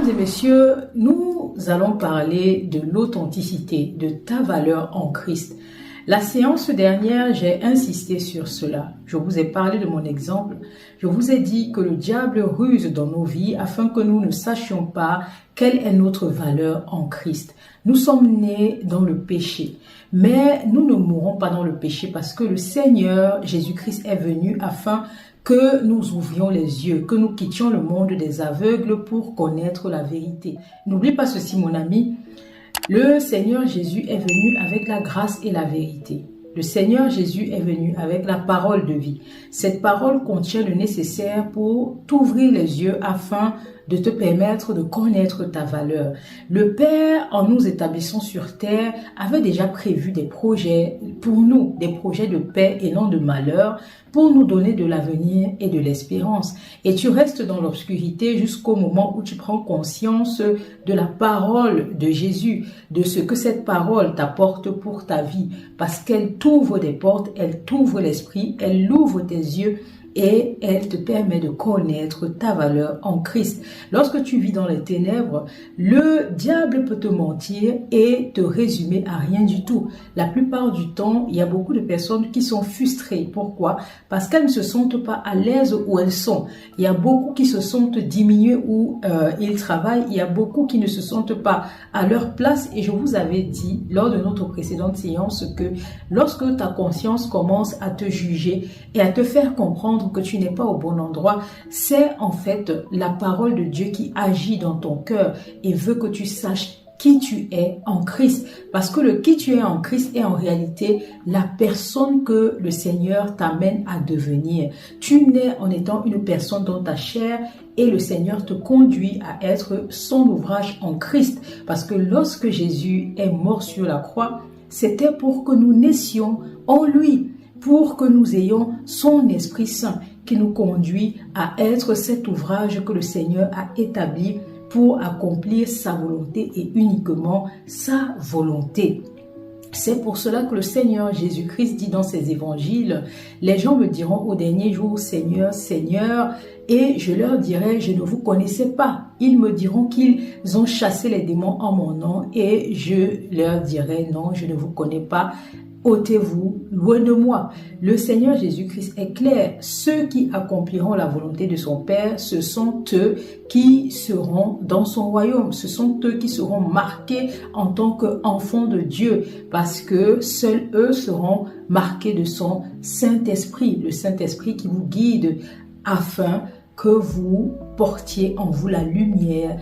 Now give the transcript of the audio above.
Mesdames et messieurs, nous allons parler de l'authenticité, de ta valeur en Christ. La séance dernière, j'ai insisté sur cela. Je vous ai parlé de mon exemple. Je vous ai dit que le diable ruse dans nos vies afin que nous ne sachions pas quelle est notre valeur en Christ. Nous sommes nés dans le péché, mais nous ne mourrons pas dans le péché parce que le Seigneur Jésus-Christ est venu afin que nous ouvrions les yeux, que nous quittions le monde des aveugles pour connaître la vérité. N'oublie pas ceci, mon ami. Le Seigneur Jésus est venu avec la grâce et la vérité. Le Seigneur Jésus est venu avec la parole de vie. Cette parole contient le nécessaire pour t'ouvrir les yeux afin de te permettre de connaître ta valeur. Le Père, en nous établissant sur terre, avait déjà prévu des projets pour nous, des projets de paix et non de malheur, pour nous donner de l'avenir et de l'espérance. Et tu restes dans l'obscurité jusqu'au moment où tu prends conscience de la parole de Jésus, de ce que cette parole t'apporte pour ta vie, parce qu'elle t'ouvre des portes, elle t'ouvre l'esprit, elle ouvre tes yeux, et elle te permet de connaître ta valeur en Christ. Lorsque tu vis dans les ténèbres, le diable peut te mentir et te résumer à rien du tout. La plupart du temps, il y a beaucoup de personnes qui sont frustrées. Pourquoi? Parce qu'elles ne se sentent pas à l'aise où elles sont. Il y a beaucoup qui se sentent diminuées où ils travaillent. Il y a beaucoup qui ne se sentent pas à leur place. Et je vous avais dit lors de notre précédente séance que lorsque ta conscience commence à te juger et à te faire comprendre que tu n'es pas au bon endroit, c'est en fait la parole de Dieu qui agit dans ton cœur et veut que tu saches qui tu es en Christ. Parce que le qui tu es en Christ est en réalité la personne que le Seigneur t'amène à devenir. Tu nais en étant une personne dans ta chair et le Seigneur te conduit à être son ouvrage en Christ. Parce que lorsque Jésus est mort sur la croix, c'était pour que nous naissions en lui, pour que nous ayons son Esprit Saint qui nous conduit à être cet ouvrage que le Seigneur a établi pour accomplir sa volonté et uniquement sa volonté. C'est pour cela que le Seigneur Jésus-Christ dit dans ses évangiles, « Les gens me diront au dernier jour, Seigneur, Seigneur, et je leur dirai, je ne vous connaissais pas. Ils me diront qu'ils ont chassé les démons en mon nom et je leur dirai, non, je ne vous connais pas. Ôtez-vous loin de moi. » Le Seigneur Jésus-Christ est clair. Ceux qui accompliront la volonté de son Père, ce sont eux qui seront dans son royaume. Ce sont eux qui seront marqués en tant qu'enfants de Dieu, parce que seuls eux seront marqués de son Saint-Esprit, le Saint-Esprit qui vous guide afin que vous portiez en vous la lumière